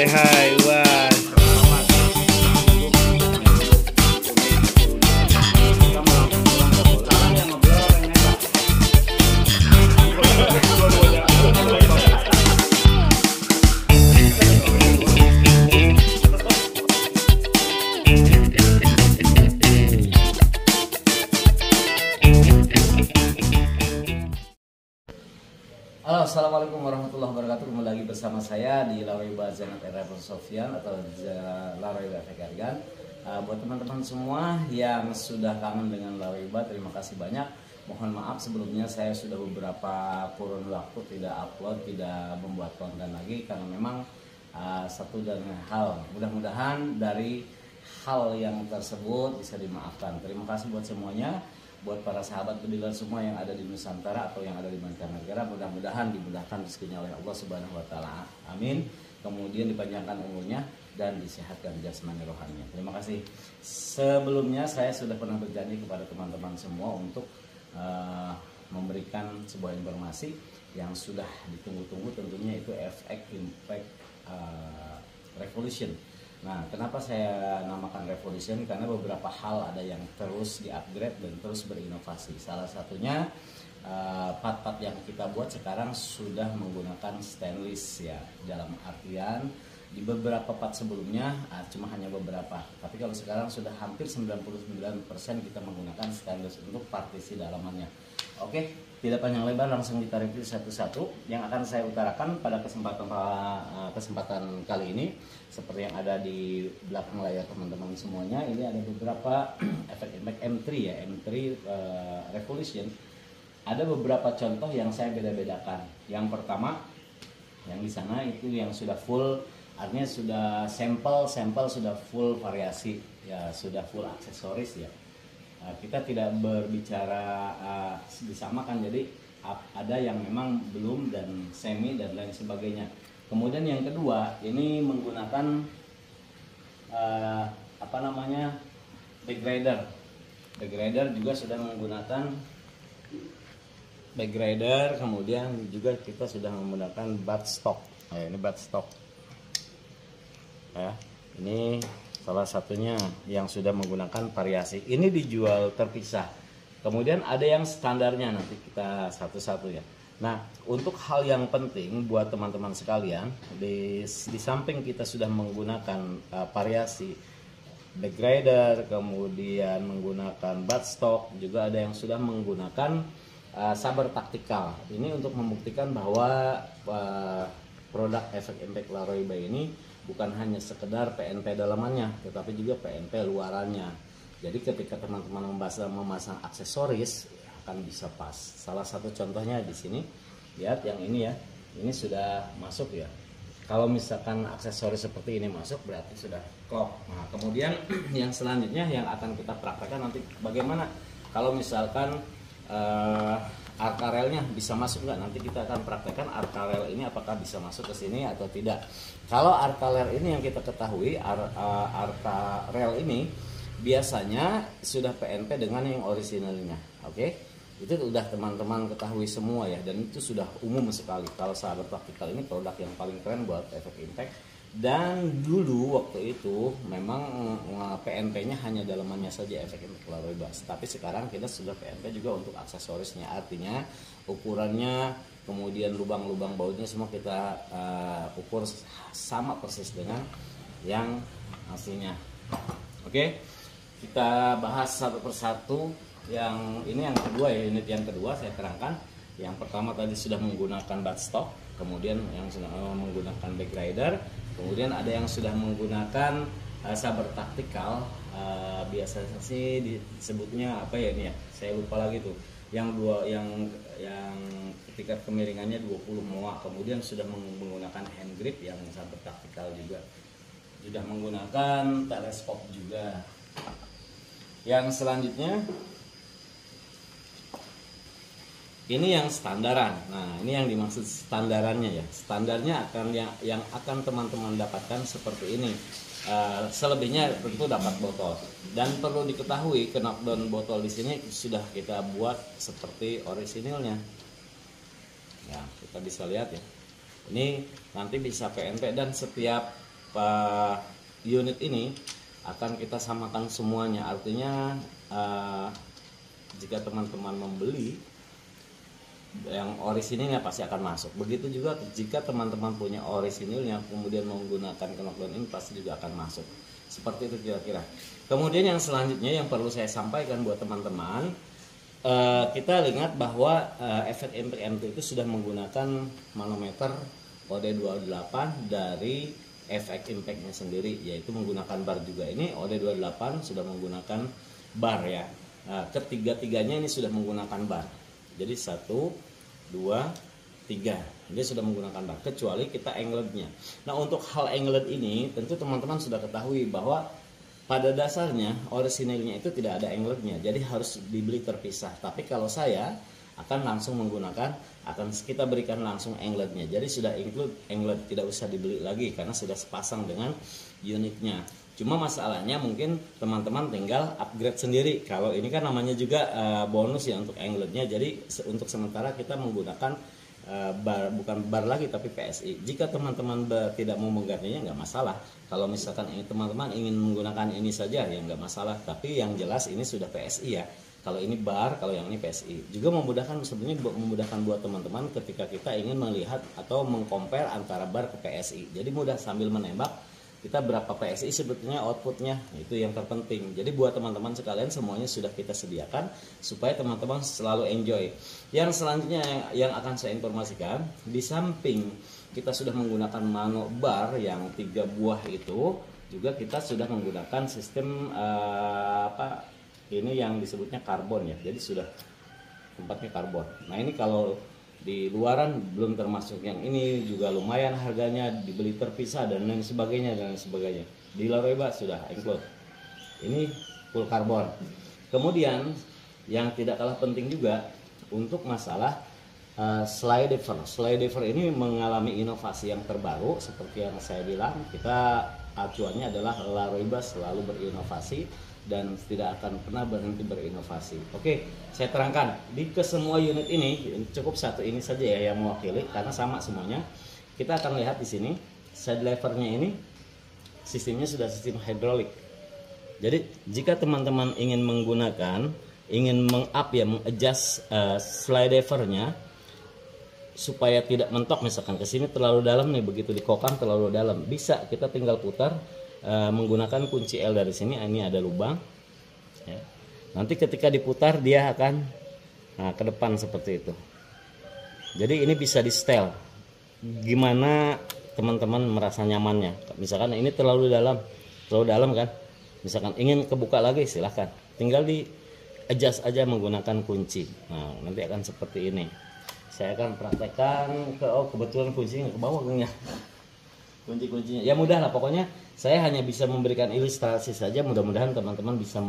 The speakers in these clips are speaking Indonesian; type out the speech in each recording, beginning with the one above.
Hai hai, wah. Halo, assalamualaikum warahmatullahi wabarakatuh. Kembali lagi bersama saya di Laroiba Zainat Erabel Sofyan atau Laroiba Efek Argan. Buat teman-teman semua yang sudah kangen dengan Laroiba, terima kasih banyak. Mohon maaf sebelumnya saya sudah beberapa kurun waktu tidak upload, tidak membuat konten lagi karena memang satu dan hal. Mudah-mudahan dari hal yang tersebut bisa dimaafkan. Terima kasih buat semuanya. Buat para sahabat pediler semua yang ada di Nusantara atau yang ada di mancanegara, mudah-mudahan dimudahkan rezekinya oleh Allah Subhanahu wa taala. Amin. Kemudian dipanjangkan umurnya dan disehatkan jasmani rohaninya. Terima kasih. Sebelumnya saya sudah pernah berjanji kepada teman-teman semua untuk memberikan sebuah informasi yang sudah ditunggu-tunggu, tentunya itu FX Impact Revolution. Nah, kenapa saya namakan Revolution? Karena beberapa hal ada yang terus di-upgrade dan terus berinovasi. Salah satunya part-part yang kita buat sekarang sudah menggunakan stainless ya. Dalam artian di beberapa part sebelumnya cuma hanya beberapa. Tapi kalau sekarang sudah hampir 99% kita menggunakan stainless untuk partisi dalamannya. Oke, tidak panjang lebar, langsung kita review satu-satu. Yang akan saya utarakan pada kesempatan kali ini, seperti yang ada di belakang layar teman-teman semuanya, ini ada beberapa efek impact M3 ya, M3 Revolution. Ada beberapa contoh yang saya beda-bedakan. Yang pertama, yang di sana itu yang sudah full, artinya sudah sampel sudah full variasi ya, sudah full aksesoris ya. Kita tidak berbicara disamakan, jadi ada yang memang belum dan semi dan lain sebagainya. Kemudian yang kedua, ini menggunakan backgrider juga sudah menggunakan backgrider. Kemudian juga kita sudah menggunakan buttstock. Ini buttstock ya, ini salah satunya yang sudah menggunakan variasi. Ini dijual terpisah. Kemudian ada yang standarnya, nanti kita satu-satu ya. Nah, untuk hal yang penting buat teman-teman sekalian, di samping kita sudah menggunakan variasi backgrider, kemudian menggunakan buttstock, juga ada yang sudah menggunakan saber taktikal. Ini untuk membuktikan bahwa produk efek impact Laroiba ini bukan hanya sekedar PNP dalamannya, tetapi juga PNP luarannya. Jadi ketika teman-teman memasang aksesoris akan bisa pas. Salah satu contohnya di sini, lihat yang ini ya, ini sudah masuk ya. Kalau misalkan aksesoris seperti ini masuk, berarti sudah klop. Nah, kemudian yang selanjutnya yang akan kita praktekkan nanti bagaimana kalau misalkan arka relnya bisa masuk nggak, nanti kita akan praktekkan arka rel ini apakah bisa masuk ke sini atau tidak. Kalau arka rel ini yang kita ketahui, arka rel ini biasanya sudah PNP dengan yang orisinalnya. Oke, itu sudah teman-teman ketahui semua ya, dan itu sudah umum sekali. Kalau sahabat praktikal ini produk yang paling keren buat efek impact. Dan dulu waktu itu memang PNP-nya hanya dalamannya saja efek impact Laroiba. Tapi sekarang kita sudah PNP juga untuk aksesorisnya. Artinya ukurannya, kemudian lubang-lubang bautnya semua kita ukur sama persis dengan yang aslinya. Oke, kita bahas satu persatu. Yang ini yang kedua ya, unit yang kedua saya terangkan. Yang pertama tadi sudah menggunakan buttstock, kemudian yang sudah menggunakan backgrider. Kemudian ada yang sudah menggunakan saber taktikal, biasanya sih disebutnya apa ya ini ya, saya lupa lagi tuh. Yang ketika kemiringannya 20 moa. Kemudian sudah menggunakan hand grip yang saber taktikal juga. Sudah menggunakan teleskop juga. Yang selanjutnya ini yang standaran. Nah, ini yang dimaksud standarannya ya. Standarnya akan yang akan teman-teman dapatkan seperti ini. Selebihnya tentu dapat botol. Dan perlu diketahui, knockdown botol di sini sudah kita buat seperti orisinilnya. Ya, kita bisa lihat ya. Ini nanti bisa PNP dan setiap unit ini akan kita samakan semuanya. Artinya jika teman-teman membeli yang orisinilnya pasti akan masuk. Begitu juga jika teman-teman punya orisinil yang kemudian menggunakan knockdown ini pasti juga akan masuk. Seperti itu kira-kira. Kemudian yang selanjutnya yang perlu saya sampaikan buat teman-teman, kita ingat bahwa efek impact M2 itu sudah menggunakan manometer OD28 dari efek impactnya sendiri, yaitu menggunakan bar juga. Ini OD28 sudah menggunakan bar ya. Ketiga-tiganya ini sudah menggunakan bar. Jadi 1, 2, 3 dia sudah menggunakan bar, kecuali kita anglednya. Nah, untuk hal angled ini tentu teman-teman sudah ketahui bahwa pada dasarnya orisinilnya itu tidak ada anglednya, jadi harus dibeli terpisah. Tapi kalau saya akan langsung menggunakan, akan kita berikan langsung anglednya. Jadi sudah include angled, tidak usah dibeli lagi karena sudah sepasang dengan unitnya. Cuma masalahnya mungkin teman-teman tinggal upgrade sendiri. Kalau ini kan namanya juga bonus ya untuk anglednya. Jadi untuk sementara kita menggunakan bar, bukan bar lagi tapi PSI. Jika teman-teman tidak mau menggantinya nggak masalah. Kalau misalkan ini teman-teman ingin menggunakan ini saja ya nggak masalah. Tapi yang jelas ini sudah PSI ya. Kalau ini bar, kalau yang ini PSI. Juga memudahkan, sebenarnya memudahkan buat teman-teman ketika kita ingin melihat atau mengcompare antara bar ke PSI. Jadi mudah sambil menembak kita berapa PSI sebetulnya outputnya, itu yang terpenting. Jadi buat teman-teman sekalian semuanya sudah kita sediakan supaya teman-teman selalu enjoy. Yang selanjutnya yang akan saya informasikan, di samping kita sudah menggunakan mano bar yang 3 buah itu, juga kita sudah menggunakan sistem ini yang disebutnya karbon ya. Jadi sudah tempatnya karbon. Nah, ini kalau di luaran belum termasuk, yang ini juga lumayan harganya, dibeli terpisah dan lain sebagainya dan lain sebagainya. Di Laroeba sudah include. Ini full karbon. Kemudian yang tidak kalah penting juga untuk masalah slide diver. Slide diver ini mengalami inovasi yang terbaru seperti yang saya bilang, kita acuannya adalah Laroeba selalu berinovasi dan tidak akan pernah berhenti berinovasi. Oke, saya terangkan di kesemua unit ini cukup satu ini saja ya yang mewakili karena sama semuanya. Kita akan lihat di sini side levernya ini sistemnya sudah sistem hidrolik. Jadi jika teman-teman ingin menggunakan, ingin meng-up ya, meng-adjust slide levernya supaya tidak mentok, misalkan ke sini terlalu dalam nih, begitu dikokang terlalu dalam, bisa kita tinggal putar menggunakan kunci L dari sini. Ini ada lubang ya. Nanti ketika diputar dia akan ke depan seperti itu. Jadi ini bisa di setel gimana teman-teman merasa nyamannya. Misalkan ini terlalu dalam kan, misalkan ingin kebuka lagi silahkan, tinggal di adjust aja menggunakan kunci. Nah, nanti akan seperti ini. Saya akan praktekkan kebetulan kuncinya ke bawah ya. Kunci-kuncinya ya mudah lah, pokoknya saya hanya bisa memberikan ilustrasi saja, mudah-mudahan teman-teman bisa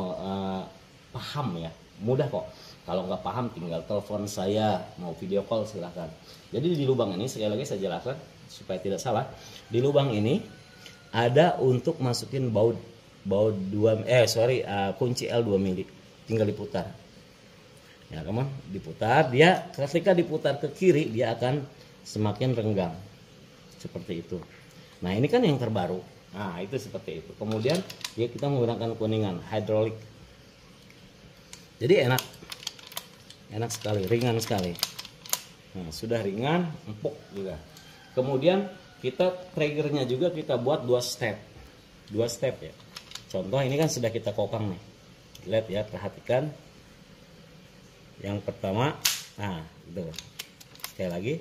paham ya, mudah kok. Kalau nggak paham tinggal telepon saya, mau video call silahkan. Jadi di lubang ini sekali lagi saya jelaskan supaya tidak salah, di lubang ini ada untuk masukin baut kunci L 2 mili, tinggal diputar ya teman, diputar, dia ketika diputar ke kiri dia akan semakin renggang seperti itu. Nah, ini kan yang terbaru. Nah, itu seperti itu. Kemudian ya kita menggunakan kuningan hidrolik. Jadi enak sekali, ringan sekali. Nah, sudah ringan, empuk juga. Kemudian kita triggernya juga kita buat 2 step ya. Contoh ini kan sudah kita kokang nih. Lihat ya, perhatikan. Yang pertama, nah itu. Sekali lagi.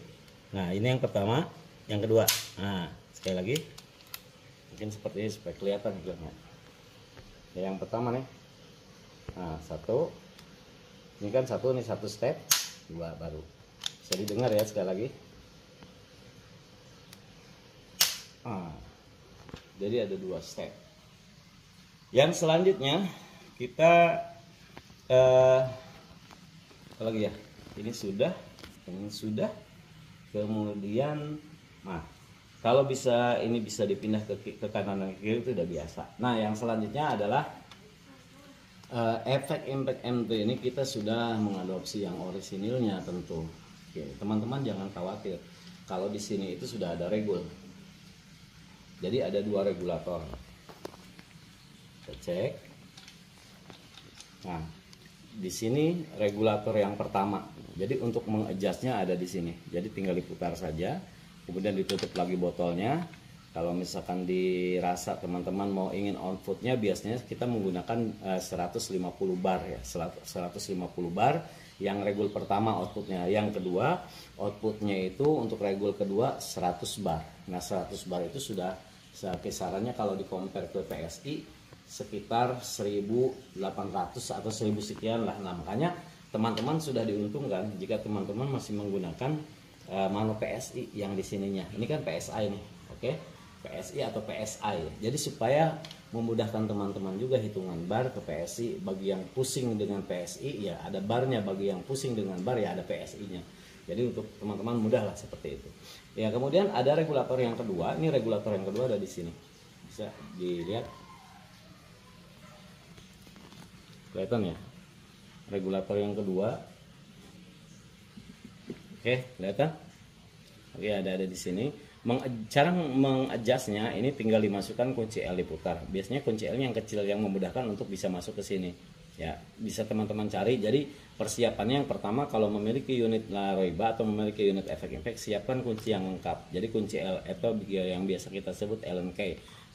Nah, ini yang pertama, yang kedua. Nah, sekali lagi, mungkin seperti ini supaya kelihatan filmnya. Yang pertama nih, nah 1, ini kan 1 nih, 1 step, 2 baru. Bisa didengar ya sekali lagi. Jadi ada 2 step. Yang selanjutnya kita apa lagi ya? Ini sudah, kemudian, nah. Kalau bisa ini bisa dipindah ke kanan dan ke kiri itu udah biasa. Nah, yang selanjutnya adalah efek impact M2 ini kita sudah mengadopsi yang orisinilnya tentu. Teman-teman jangan khawatir. Kalau di sini itu sudah ada regul. Jadi ada dua regulator. Kita cek. Nah, di sini regulator yang pertama. Jadi untuk mengadjustnya ada di sini. Jadi tinggal diputar saja, kemudian ditutup lagi botolnya. Kalau misalkan dirasa teman-teman mau ingin outputnya, biasanya kita menggunakan 150 bar ya, 150 bar yang regul pertama outputnya. Yang kedua outputnya itu untuk regul kedua 100 bar. Nah 100 bar itu sudah kisarannya kalau di compare ke PSI sekitar 1800 atau 1000 sekian lah. Nah makanya teman-teman sudah diuntungkan jika teman-teman masih menggunakan mano PSI yang di sininya. Ini kan PSI nih, oke? PSI atau PSI. Jadi supaya memudahkan teman-teman juga hitungan bar ke PSI. Bagi yang pusing dengan PSI ya ada barnya, bagi yang pusing dengan bar ya ada PSI-nya. Jadi untuk teman-teman mudah lah seperti itu. Ya kemudian ada regulator yang kedua. Ini regulator yang kedua ada di sini. Bisa dilihat. Kelihatan ya? Regulator yang kedua. Oke, kelihatan? Oke, ada di sini. Cara mengadjustnya ini tinggal dimasukkan kunci L diputar. Biasanya kunci L yang kecil yang memudahkan untuk bisa masuk ke sini. Ya, bisa teman-teman cari. Jadi persiapannya yang pertama kalau memiliki unit Laroiba atau memiliki unit efek impact, siapkan kunci yang lengkap. Jadi kunci L atau yang biasa kita sebut LNK.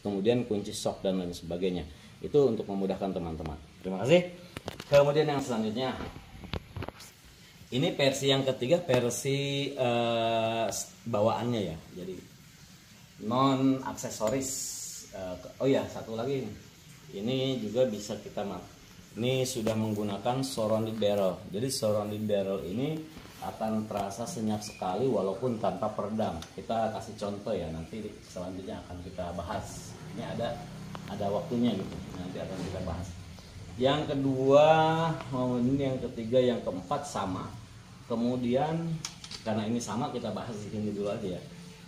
Kemudian kunci shock dan lain sebagainya. Itu untuk memudahkan teman-teman. Terima kasih. Kemudian yang selanjutnya. Ini versi yang ketiga, versi bawaannya ya. Jadi non aksesoris. Oh ya, satu lagi. Ini juga bisa kita ini sudah menggunakan surrounded barrel. Jadi surrounded barrel ini akan terasa senyap sekali walaupun tanpa peredam. Kita kasih contoh ya, nanti selanjutnya akan kita bahas. Ini ada waktunya gitu. Nanti akan kita bahas. Yang kedua, ini yang ketiga, yang keempat sama. Kemudian karena ini sama kita bahas di sini dulu aja ya.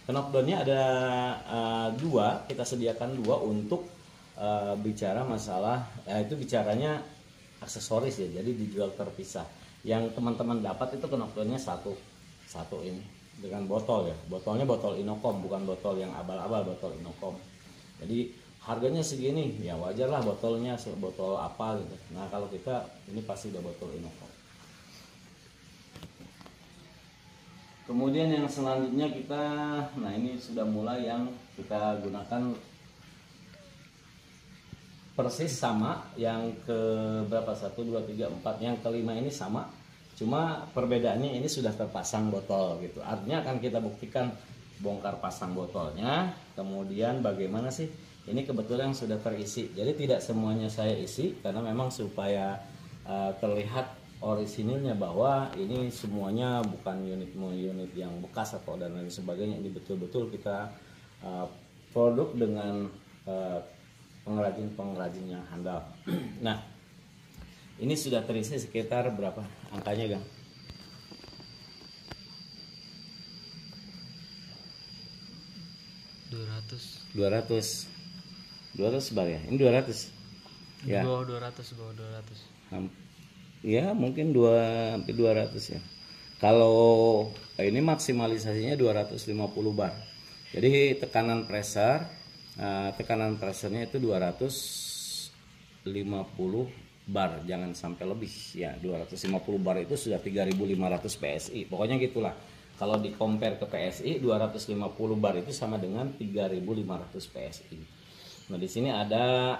Knockdownnya ada dua, kita sediakan dua untuk bicara masalah itu bicaranya aksesoris ya. Jadi dijual terpisah. Yang teman-teman dapat itu knockdownnya satu ini dengan botol ya. Botolnya botol Inokom, bukan botol yang abal-abal, botol Inokom. Jadi harganya segini ya wajar lah, botolnya botol apa gitu. Nah kalau kita ini pasti udah botol Inokom. Kemudian yang selanjutnya kita, nah ini sudah mulai yang kita gunakan persis sama. Yang ke berapa, 1, 2, 3, 4, yang kelima ini sama, cuma perbedaannya ini sudah terpasang botol gitu. Artinya akan kita buktikan bongkar pasang botolnya, kemudian bagaimana sih ini kebetulan sudah terisi. Jadi tidak semuanya saya isi karena memang supaya terlihat orisinilnya bahwa ini semuanya bukan unit yang bekas atau dan lain sebagainya. Ini betul-betul kita produk dengan pengrajin yang handal. Nah ini sudah terisi sekitar berapa angkanya Gang? 200 bar ya. Ini 200 ya, bawah 200 ya mungkin hampir 200 ya. Kalau ini maksimalisasinya 250 bar. Jadi tekanan pressernya itu 250 bar, jangan sampai lebih ya. 250 bar itu sudah 3500 PSI. Pokoknya gitulah. Kalau di compare ke PSI, 250 bar itu sama dengan 3500 PSI. Nah di sini ada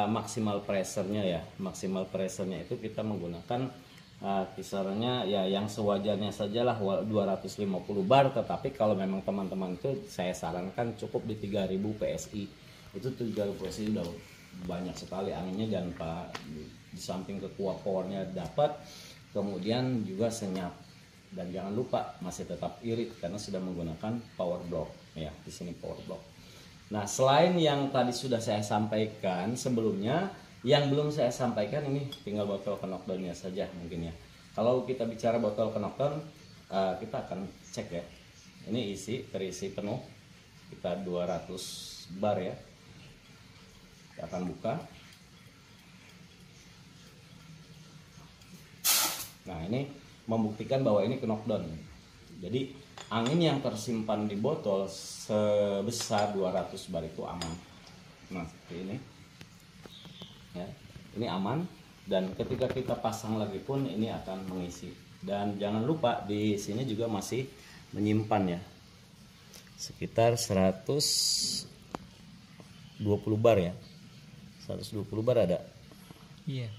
maksimal pressernya ya. Maksimal pressernya itu kita menggunakan kisarannya ya yang sewajarnya sajalah 250 bar. Tetapi kalau memang teman-teman itu saya sarankan cukup di 3000 PSI. Itu 3000 PSI udah banyak sekali anginnya, dan di samping kekuatan powernya dapat, kemudian juga senyap. Dan jangan lupa masih tetap irit karena sudah menggunakan power block ya. Di sini power block. Nah selain yang tadi sudah saya sampaikan sebelumnya, yang belum saya sampaikan ini tinggal botol knockdownnya saja mungkin ya. Kalau kita bicara botol knockdown, kita akan cek ya. Ini terisi penuh, kita 200 bar ya. Kita akan buka. Nah ini membuktikan bahwa ini knockdown. Jadi angin yang tersimpan di botol sebesar 200 bar itu aman. Nah, seperti ini. Ya, ini aman, dan ketika kita pasang lagi pun ini akan mengisi. Dan jangan lupa di sini juga masih menyimpan ya. Sekitar 120 bar ya. 120 bar ada. Iya.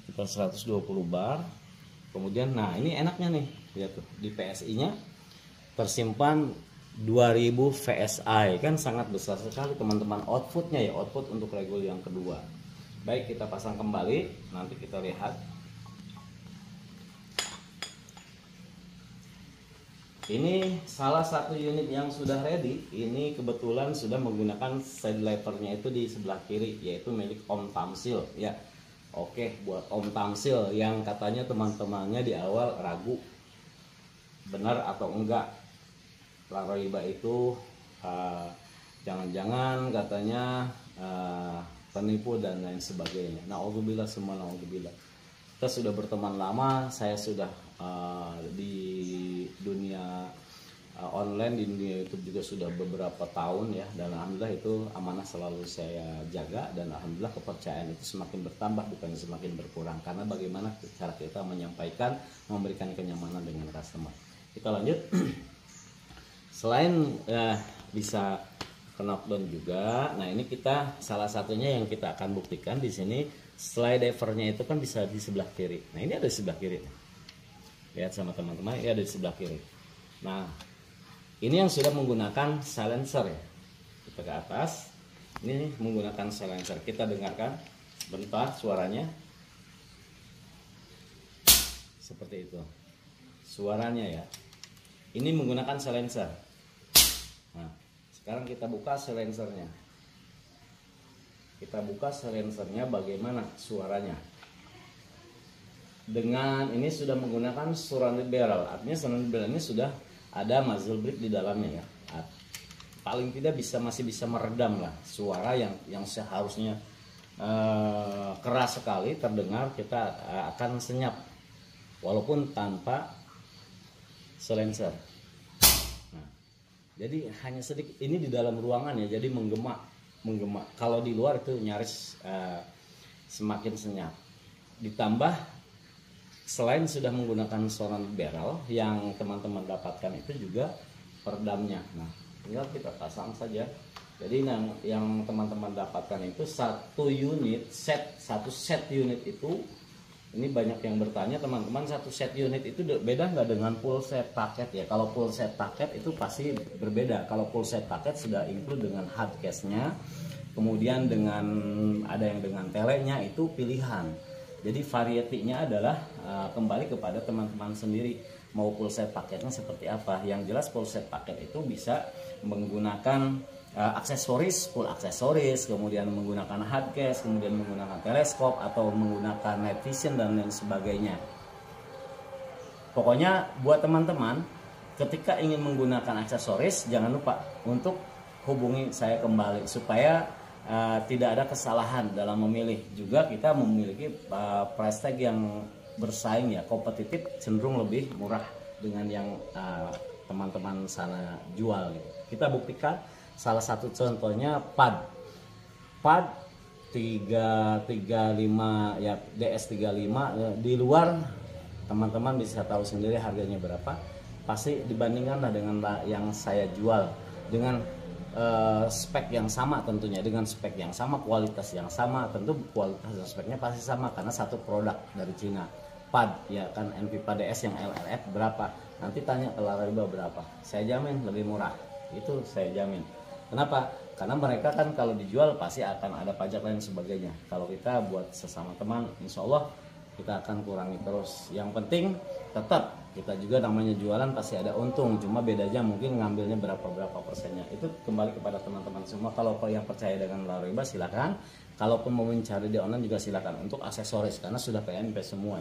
Sekitar 120 bar. Kemudian nah ini enaknya nih, lihat tuh di PSI-nya tersimpan 2000 VSI, kan sangat besar sekali teman-teman outputnya ya, output untuk regul yang kedua. Baik, kita pasang kembali, nanti kita lihat. Ini salah satu unit yang sudah ready. Ini kebetulan sudah menggunakan side levernya itu di sebelah kiri, yaitu milik Om Tamsil ya. Oke, buat Om Tamsil yang katanya teman-temannya di awal ragu benar atau enggak Laroiba itu jangan-jangan katanya penipu dan lain sebagainya. Naudzubillah, semua naudzubillah. Kita sudah berteman lama, saya sudah di dunia online, di dunia YouTube juga sudah beberapa tahun ya, dan alhamdulillah itu amanah selalu saya jaga, dan alhamdulillah kepercayaan itu semakin bertambah bukan semakin berkurang, karena bagaimana cara kita menyampaikan, memberikan kenyamanan dengan customer. Kita lanjut. Selain bisa knockdown juga, nah ini kita salah satunya yang kita akan buktikan di sini, slide divernya itu kan bisa di sebelah kiri. Nah ini ada di sebelah kiri, lihat sama teman-teman, ini ada di sebelah kiri. Nah ini yang sudah menggunakan silencer ya, kita ke atas, ini menggunakan silencer. Kita dengarkan bentar suaranya, seperti itu suaranya ya. Ini menggunakan silencer. Nah, sekarang kita buka silencernya. Kita buka silencernya, bagaimana suaranya. Dengan ini sudah menggunakan surrounded barrel. Artinya surrounded barrel ini sudah ada muzzle brake di dalamnya ya. Paling tidak masih bisa meredam lah suara yang seharusnya keras sekali terdengar, kita akan senyap walaupun tanpa silencer. Nah, jadi hanya sedikit ini di dalam ruangan ya, jadi menggema. Kalau di luar itu nyaris semakin senyap. Ditambah selain sudah menggunakan surround barrel, yang teman-teman dapatkan itu juga peredamnya. Nah, tinggal kita pasang saja. Jadi yang teman-teman dapatkan itu satu set unit itu. Ini banyak yang bertanya teman-teman, satu set unit itu beda nggak dengan full set paket ya? Kalau full set paket itu pasti berbeda. Kalau full set paket sudah include dengan hard case-nya, kemudian dengan ada yang dengan telenya, itu pilihan. Jadi varietinya adalah kembali kepada teman-teman sendiri mau full set paketnya seperti apa. Yang jelas full set paket itu bisa menggunakan aksesoris, full aksesoris, kemudian menggunakan hard case, kemudian menggunakan teleskop atau menggunakan night vision dan lain sebagainya. Pokoknya buat teman-teman ketika ingin menggunakan aksesoris, jangan lupa untuk hubungi saya kembali supaya tidak ada kesalahan dalam memilih. Juga kita memiliki price tag yang bersaing ya, kompetitif, cenderung lebih murah dengan yang teman-teman sana jual gitu. Kita buktikan. Salah satu contohnya pad 335 ya, DS35 di luar teman-teman bisa tahu sendiri harganya berapa. Pasti dibandingkanlah dengan yang saya jual dengan spek yang sama, tentunya dengan spek yang sama, kualitas yang sama, tentu kualitas dan speknya pasti sama karena satu produk dari Cina. Pad ya kan, NV DS yang LLF berapa, nanti tanya ke Laroiba berapa, saya jamin lebih murah, itu saya jamin. Kenapa? Karena mereka kan kalau dijual pasti akan ada pajak dan sebagainya. Kalau kita buat sesama teman, insya Allah kita akan kurangi terus. Yang penting tetap kita juga namanya jualan pasti ada untung, cuma bedanya mungkin ngambilnya berapa persennya. Itu kembali kepada teman-teman semua. Kalau yang percaya dengan Laroiba silakan. Kalaupun mau mencari di online juga silakan untuk aksesoris karena sudah PNP semua.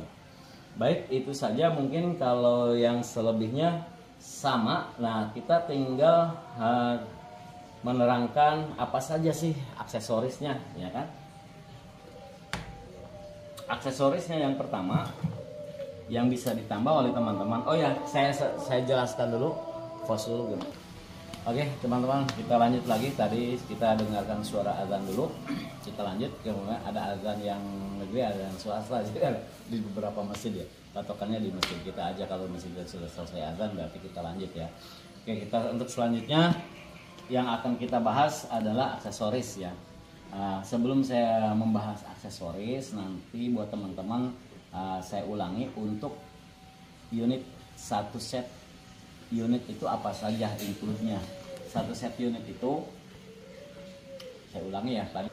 Baik, itu saja mungkin. Kalau yang selebihnya sama. Nah, kita tinggal menerangkan apa saja sih aksesorisnya, ya kan? Aksesorisnya yang pertama yang bisa ditambah oleh teman-teman. Oh ya, saya jelaskan dulu. pause dulu. Oke teman-teman, kita lanjut lagi. Tadi kita dengarkan suara azan dulu, kita lanjut. Kemudian ada azan yang negeri, ada yang swasta. Jadi di beberapa masjid ya, patokannya di masjid kita aja. Kalau masjid sudah selesai azan berarti kita lanjut ya. Oke, kita untuk selanjutnya yang akan kita bahas adalah aksesoris ya. Sebelum saya membahas aksesoris, nanti buat teman-teman saya ulangi untuk unit satu set unit itu apa saja include-nya. Satu set unit itu saya ulangi ya tadi.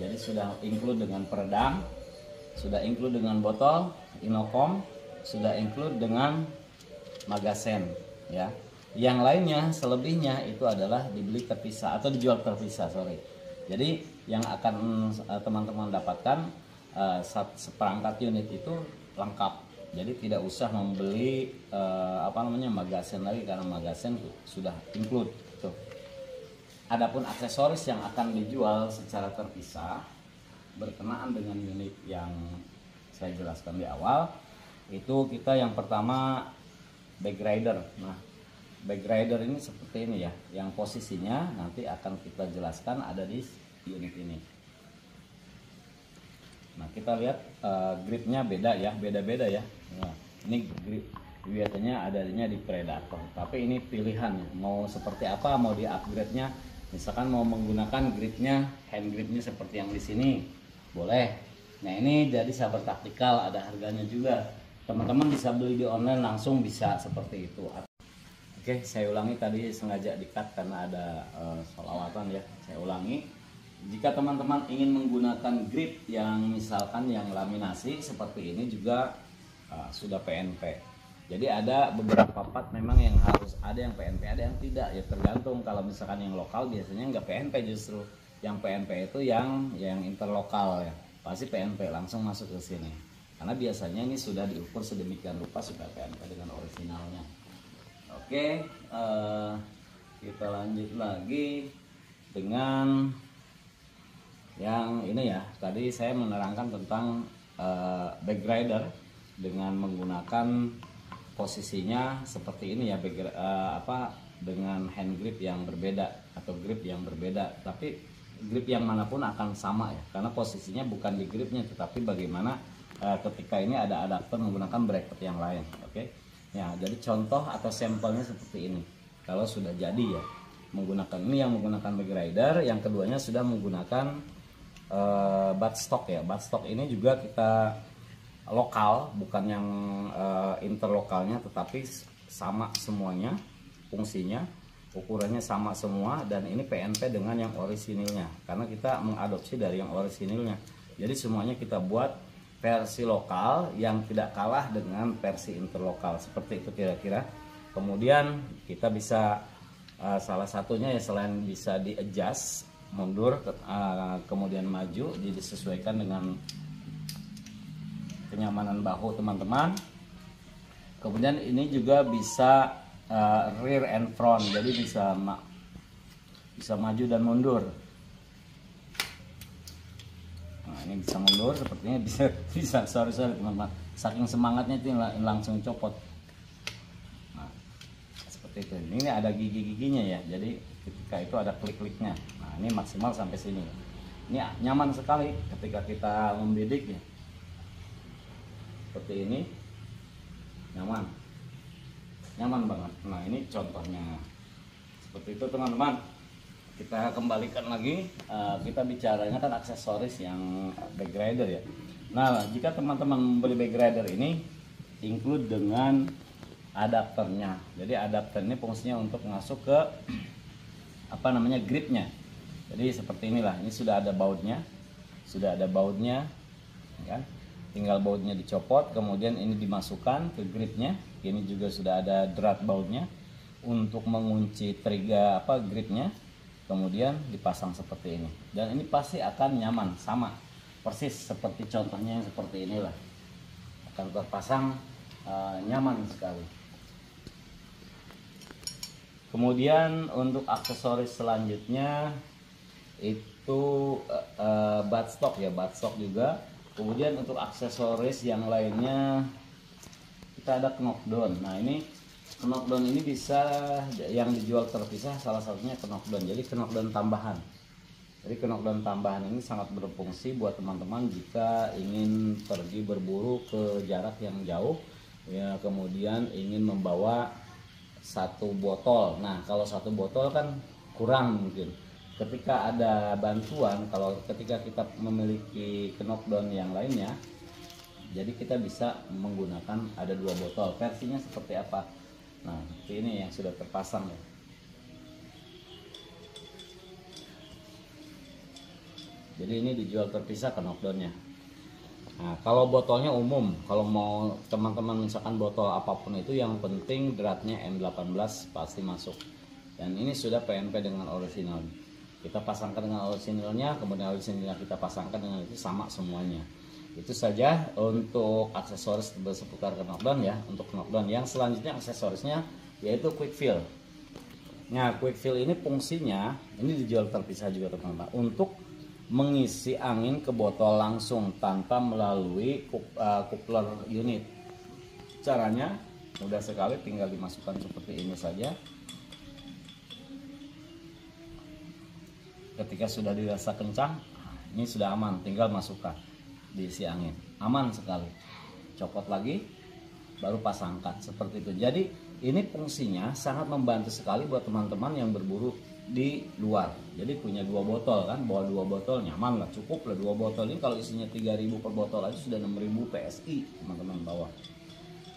Jadi sudah include dengan peredam, sudah include dengan botol inokom, sudah include dengan magazen ya. Yang lainnya selebihnya itu adalah dibeli terpisah atau dijual terpisah, sorry. Jadi yang akan teman-teman dapatkan seperangkat unit itu lengkap. Jadi tidak usah membeli magazen lagi karena magazen sudah include. Tuh. Adapun aksesoris yang akan dijual secara terpisah berkenaan dengan unit yang saya jelaskan di awal, itu kita yang pertama bag rider. Nah, bag rider ini seperti ini ya, yang posisinya nanti akan kita jelaskan ada di unit ini. Nah, kita lihat gripnya beda ya, beda-beda ya. Nah, ini grip biasanya adanya di Predator, tapi ini pilihan ya, mau seperti apa, mau di upgrade-nya. Misalkan mau menggunakan gripnya, hand gripnya seperti yang di sini, boleh. Nah, ini jadi sahabat taktikal, ada harganya juga. Teman-teman bisa beli di online langsung, bisa seperti itu. Oke, saya ulangi tadi sengaja di-cut karena ada sholawatan ya. Saya ulangi. Jika teman-teman ingin menggunakan grip yang misalkan yang laminasi seperti ini juga sudah PNP. Jadi ada beberapa part memang yang harus ada yang PNP, ada yang tidak ya, tergantung. Kalau misalkan yang lokal biasanya nggak PNP, justru yang PNP itu yang interlokal ya, pasti PNP langsung masuk ke sini. Karena biasanya ini sudah diukur sedemikian rupa supaya PNP dengan originalnya. Oke, kita lanjut lagi dengan yang ini ya. Tadi saya menerangkan tentang bag rider dengan menggunakan posisinya seperti ini ya, dengan hand grip yang berbeda atau grip yang berbeda. Tapi grip yang manapun akan sama ya, karena posisinya bukan di gripnya, tetapi bagaimana ketika ini ada adapter menggunakan bracket yang lain. Oke ya, jadi contoh atau sampelnya seperti ini. Kalau sudah jadi ya, menggunakan ini yang menggunakan bag rider, yang keduanya sudah menggunakan buttstock ya. Buttstock ini juga kita lokal, bukan yang interlokalnya, tetapi sama semuanya fungsinya, ukurannya sama semua, dan ini PNP dengan yang orisinilnya karena kita mengadopsi dari yang orisinilnya. Jadi semuanya kita buat versi lokal yang tidak kalah dengan versi interlokal, seperti itu kira-kira. Kemudian kita bisa salah satunya ya, selain bisa di adjust mundur kemudian maju, jadi disesuaikan dengan kenyamanan bahu teman-teman. Kemudian ini juga bisa rear and front, jadi bisa maju dan mundur. Nah, ini bisa mundur sepertinya, bisa sorry teman-teman, saking semangatnya itu langsung copot. Nah, seperti itu. Ini ada gigi-giginya ya, jadi ketika itu ada klik-kliknya. Nah, ini maksimal sampai sini. Ini nyaman sekali ketika kita membidik ya. Seperti ini, nyaman banget. Nah, ini contohnya seperti itu teman-teman. Kita kembalikan lagi, kita bicaranya kan aksesoris yang bag rider ya. Nah, jika teman-teman membeli bag rider ini include dengan adapternya. Jadi adapter ini fungsinya untuk masuk ke gripnya. Jadi seperti inilah, ini sudah ada bautnya, kan? Tinggal bautnya dicopot, kemudian ini dimasukkan ke gripnya. Ini juga sudah ada drat bautnya untuk mengunci trigger gripnya. Kemudian dipasang seperti ini, dan ini pasti akan nyaman, sama persis seperti contohnya yang seperti inilah, akan terpasang nyaman sekali. Kemudian untuk aksesoris selanjutnya itu buttstock ya, buttstock juga. Kemudian untuk aksesoris yang lainnya kita ada knockdown. Nah, ini knockdown ini bisa yang dijual terpisah, salah satunya knockdown. Jadi knockdown tambahan. Jadi knockdown tambahan ini sangat berfungsi buat teman-teman jika ingin pergi berburu ke jarak yang jauh, ya, kemudian ingin membawa satu botol. Nah, kalau satu botol kan kurang mungkin. Ketika ada bantuan, kalau ketika kita memiliki knockdown yang lainnya, jadi kita bisa menggunakan ada 2 botol. Versinya seperti apa? Nah, seperti ini yang sudah terpasang ya. Jadi ini dijual terpisah knockdownnya. Nah, kalau botolnya umum, kalau mau teman-teman misalkan botol apapun itu, yang penting dratnya M18 pasti masuk. Dan ini sudah PNP dengan orisinal. Kita pasangkan dengan orisinalnya, kemudian orisinalnya kita pasangkan dengan itu, sama semuanya. Itu saja untuk aksesoris seputar knockdown ya. Untuk knockdown yang selanjutnya aksesorisnya yaitu quick fill. Nah, quick fill ini fungsinya, ini dijual terpisah juga teman-teman, untuk mengisi angin ke botol langsung tanpa melalui coupler unit. Caranya mudah sekali, tinggal dimasukkan seperti ini saja. Ketika sudah dirasa kencang, ini sudah aman, tinggal masukkan, diisi angin, aman sekali. Copot lagi, baru pasangkan seperti itu. Jadi ini fungsinya sangat membantu sekali buat teman-teman yang berburu di luar. Jadi punya 2 botol kan, bawa 2 botol nyaman lah, cukup lah 2 botol ini. Kalau isinya 3.000 per botol aja sudah 6.000 PSI teman-teman bawa.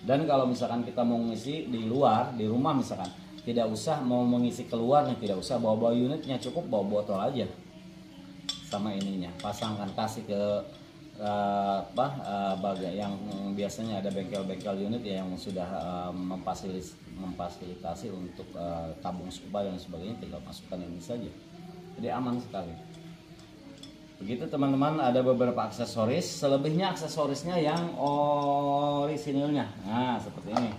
Dan kalau misalkan kita mau ngisi di luar, di rumah misalkan, tidak usah mau mengisi keluar nih, tidak usah bawa unitnya, cukup bawa botol aja sama ininya, pasangkan, kasih ke bagian yang biasanya ada bengkel-bengkel unit ya, yang sudah memfasilitasi untuk tabung scuba dan sebagainya, tinggal masukkan ini saja. Jadi aman sekali. Begitu teman-teman, ada beberapa aksesoris, selebihnya aksesorisnya yang orisinilnya. Nah, seperti ini.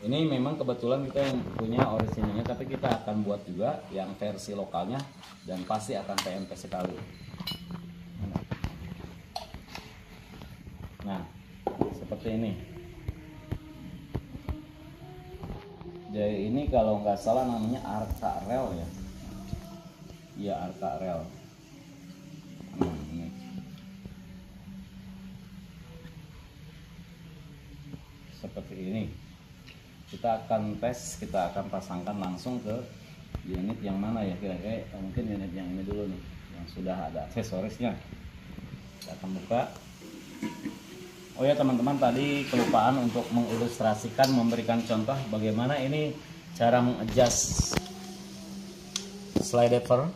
Ini memang kebetulan kita yang punya orisinilnya, tapi kita akan buat juga yang versi lokalnya dan pasti akan PNP sekali. Nah, seperti ini. Jadi ini kalau nggak salah namanya Arca Rel ya. Iya, Arca Rel. Nah, ini. Seperti ini. Kita akan tes, kita akan pasangkan langsung ke unit yang mana ya, kira-kira mungkin unit yang ini dulu nih, yang sudah ada aksesorisnya. Kita akan buka. Oh ya teman-teman, tadi kelupaan untuk mengilustrasikan, memberikan contoh bagaimana ini cara mengadjust slide lever.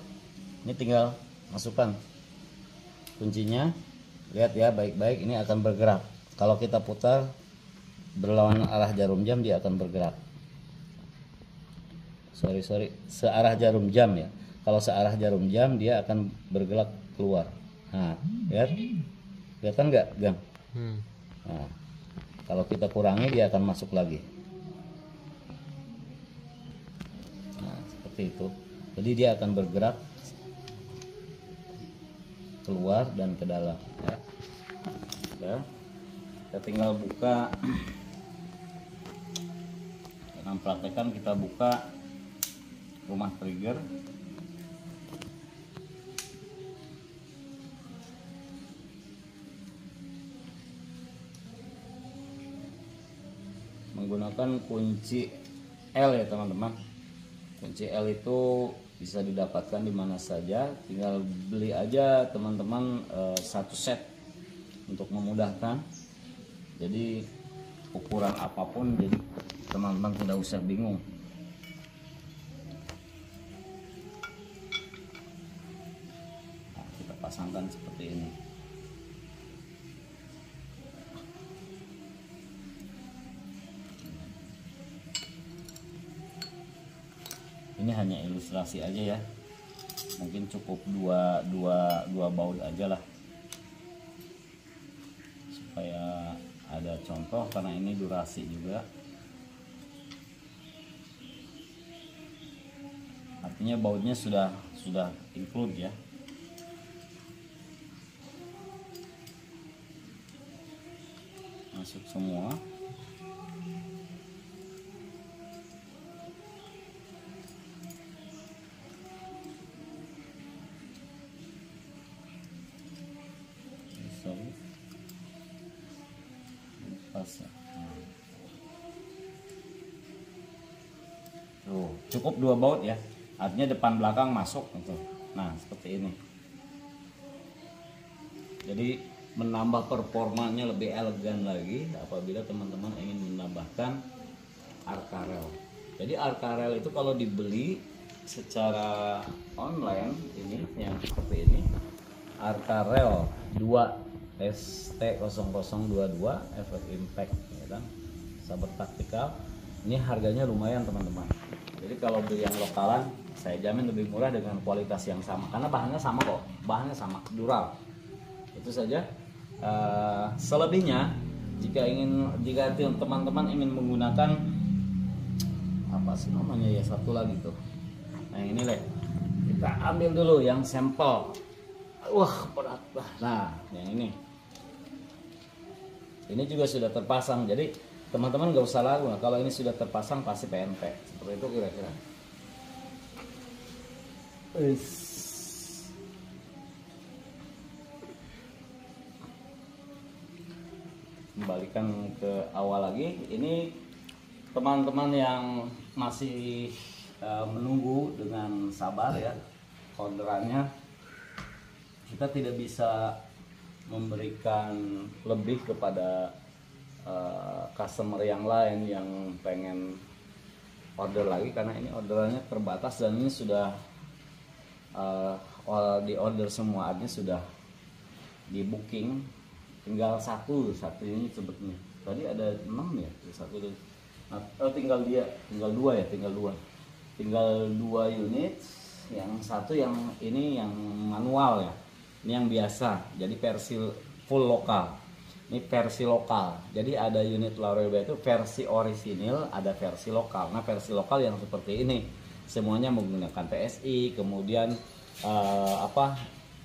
Ini tinggal masukkan kuncinya, lihat ya baik-baik, ini akan bergerak. Kalau kita putar berlawan arah jarum jam, dia akan bergerak. Searah jarum jam ya. Kalau searah jarum jam, dia akan bergerak keluar. Nah, lihat, kelihatan nggak, Gang? Nah, kalau kita kurangi, dia akan masuk lagi. Nah, seperti itu. Jadi dia akan bergerak keluar dan ke dalam ya. Ya. Kita tinggal buka. Dengan praktekan, kita buka rumah trigger. Menggunakan kunci L ya teman-teman. Kunci L itu bisa didapatkan di mana saja, tinggal beli aja teman-teman satu set untuk memudahkan. Jadi ukuran apapun, jadi teman-teman tidak usah bingung. Nah, kita pasangkan seperti ini. Ini hanya ilustrasi aja ya, mungkin cukup dua baut aja lah, supaya ada contoh, karena ini durasi juga. Artinya bautnya sudah include ya. Masuk semua. atasnya. Tuh, cukup 2 baut ya, artinya depan belakang masuk gitu. Nah seperti ini, jadi menambah performanya lebih elegan lagi apabila teman-teman ingin menambahkan arka rel. Jadi arka rel itu kalau dibeli secara online ini yang seperti ini, arka rel 2 ST0022 efek impact ya kan, sahabat taktikal. Ini harganya lumayan teman-teman. Jadi kalau beli yang lokalan saya jamin lebih murah dengan kualitas yang sama, karena bahannya sama kok, bahannya sama, dural. Itu saja. Selebihnya jika teman-teman ingin menggunakan apa sih namanya ya, satu lagi tuh, nah ini leh, kita ambil dulu yang sampel. Wah berat. Nah yang ini juga sudah terpasang, jadi teman-teman gak usah ragu, kalau ini sudah terpasang pasti PNP seperti itu kira-kira. Kembalikan ke awal lagi. Ini teman-teman yang masih menunggu dengan sabar ya orderannya, kita tidak bisa memberikan lebih kepada customer yang lain yang pengen order lagi, karena ini orderannya terbatas dan ini sudah di order semua, artinya sudah di booking, tinggal satu ini sebetulnya tadi ada 6 ya, satu tinggal 2 unit, yang satu yang ini yang manual ya, ini yang biasa, jadi versi full lokal. Ini versi lokal, jadi ada unit Laroiba itu versi orisinil, ada versi lokal. Nah versi lokal yang seperti ini semuanya menggunakan PSI, kemudian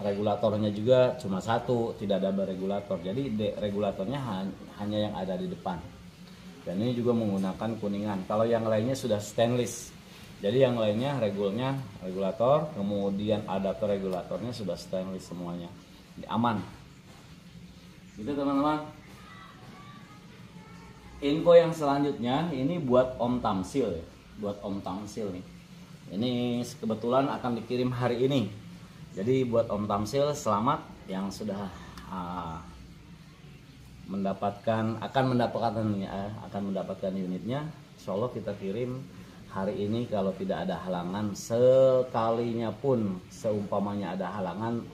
regulatornya juga cuma satu, tidak ada regulator, jadi regulatornya hanya yang ada di depan, dan ini juga menggunakan kuningan. Kalau yang lainnya sudah stainless, jadi yang lainnya regulator, kemudian adaptor regulatornya sudah stainless semuanya, aman gitu teman-teman. Info yang selanjutnya ini buat Om Tamsil ya, buat Om Tamsil nih. Ini kebetulan akan dikirim hari ini. Jadi buat Om Tamsil selamat yang sudah akan mendapatkan unitnya. Insya Allah kita kirim hari ini kalau tidak ada halangan. Sekalinya pun seumpamanya ada halangan,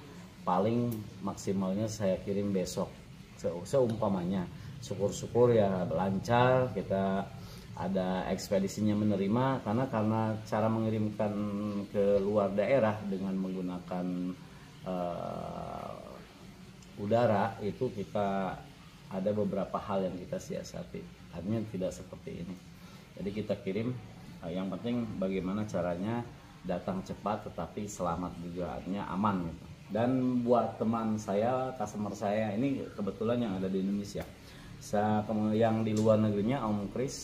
paling maksimalnya saya kirim besok. Seumpamanya, syukur-syukur ya lancar, kita ada ekspedisinya menerima, karena cara mengirimkan ke luar daerah dengan menggunakan udara itu kita ada beberapa hal yang kita siasati, artinya tidak seperti ini. Jadi kita kirim, yang penting bagaimana caranya datang cepat tetapi selamat juga, artinya aman gitu. Dan buat teman saya, customer saya ini kebetulan yang ada di Indonesia, yang di luar negerinya Om Kris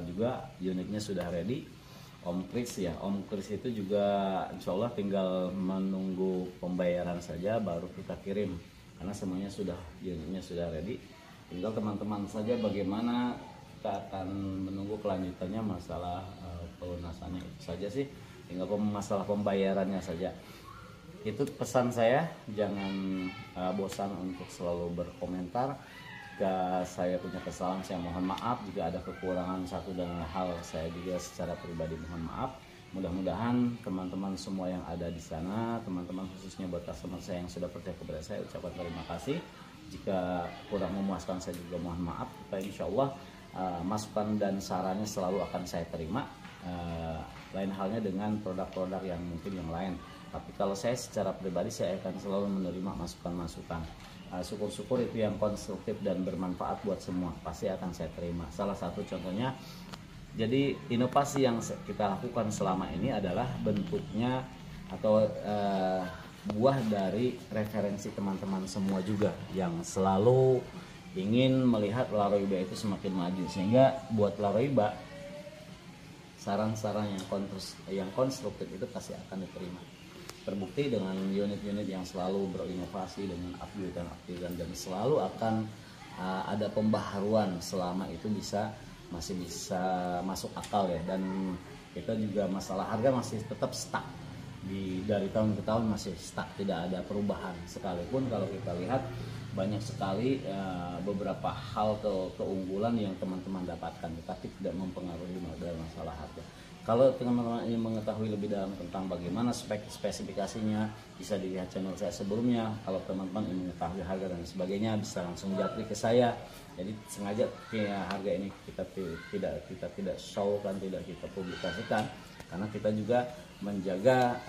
juga unitnya sudah ready. Om Kris ya, Om Kris itu juga insya Allah tinggal menunggu pembayaran saja baru kita kirim, karena semuanya unitnya sudah ready. Tinggal teman-teman saja bagaimana kita akan menunggu kelanjutannya, masalah pelunasannya itu saja sih, tinggal masalah pembayarannya saja. Itu pesan saya, jangan bosan untuk selalu berkomentar. Jika saya punya kesalahan saya mohon maaf, jika ada kekurangan satu dan hal saya juga secara pribadi mohon maaf. Mudah-mudahan teman-teman semua yang ada di sana, teman-teman khususnya buat customer saya yang sudah percaya kepada saya, ucapkan terima kasih. Jika kurang memuaskan saya juga mohon maaf. Kita insya Allah masukan dan sarannya selalu akan saya terima. Lain halnya dengan produk-produk yang mungkin yang lain. Tapi kalau saya secara pribadi saya akan selalu menerima masukan-masukan. Syukur-syukur itu yang konstruktif dan bermanfaat buat semua, pasti akan saya terima. Salah satu contohnya, jadi inovasi yang kita lakukan selama ini adalah bentuknya atau buah dari referensi teman-teman semua juga yang selalu ingin melihat Laroiba itu semakin maju, sehingga buat Laroiba saran-saran yang konstruktif itu pasti akan diterima. Terbukti dengan unit-unit yang selalu berinovasi dengan upgrade dan selalu akan ada pembaharuan selama itu masih bisa masuk akal ya. Dan kita juga masalah harga masih tetap stuck dari tahun ke tahun, masih stuck, tidak ada perubahan. Sekalipun kalau kita lihat banyak sekali beberapa hal keunggulan yang teman-teman dapatkan, tetapi tidak mempengaruhi dalam masalah harga. Kalau teman-teman ingin mengetahui lebih dalam tentang bagaimana spesifikasinya, bisa dilihat channel saya sebelumnya. Kalau teman-teman ingin mengetahui harga dan sebagainya, bisa langsung japri ke saya. Jadi sengaja ya, harga ini kita tidak show kan, tidak kita publikasikan, karena kita juga menjaga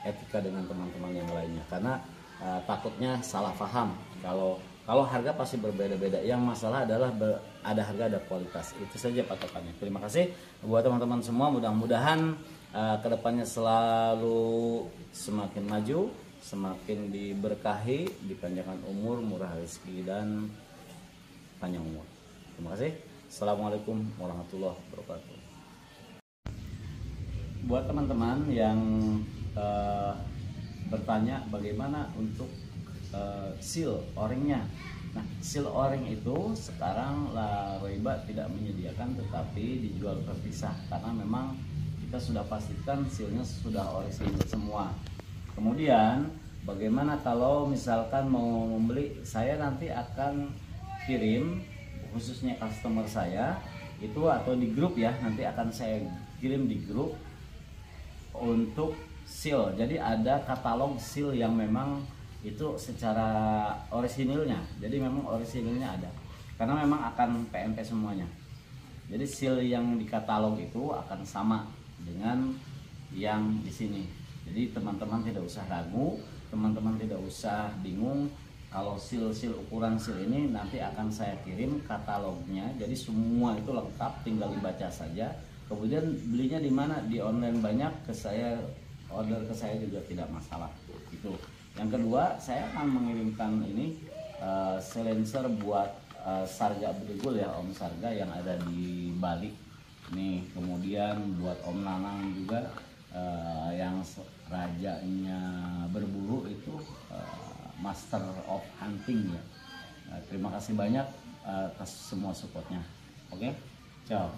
etika dengan teman-teman yang lainnya. Karena takutnya salah paham. Kalau harga pasti berbeda-beda. Yang masalah adalah ada harga, ada kualitas. Itu saja patokannya. Terima kasih buat teman-teman semua. Mudah-mudahan kedepannya selalu semakin maju, semakin diberkahi, dipanjangkan umur, murah rezeki, dan panjang umur. Terima kasih. Assalamualaikum warahmatullahi wabarakatuh. Buat teman-teman yang bertanya bagaimana untuk seal o-ringnya. Nah, seal o-ring itu sekarang La Roiba tidak menyediakan, tetapi dijual terpisah karena memang kita sudah pastikan sealnya sudah orisinil semua. Kemudian bagaimana kalau misalkan mau membeli, saya nanti akan kirim, khususnya customer saya itu atau di grup ya, nanti akan saya kirim di grup untuk seal. Jadi ada katalog seal yang memang itu secara orisinilnya, jadi memang orisinilnya ada, karena memang akan PMP semuanya. Jadi seal yang di katalog itu akan sama dengan yang di sini. Jadi teman-teman tidak usah ragu, teman-teman tidak usah bingung. Kalau seal ukuran seal ini nanti akan saya kirim katalognya, jadi semua itu lengkap, tinggal dibaca saja. Kemudian belinya di mana? Di online banyak, ke saya order ke saya juga tidak masalah. Itu. Yang kedua, saya akan mengirimkan ini silencer buat Sarga Brigul ya, Om Sarga yang ada di Bali. Nih, kemudian buat Om Nanang juga yang rajanya berburu itu Master of Hunting ya. Terima kasih banyak atas semua supportnya. Oke, ciao.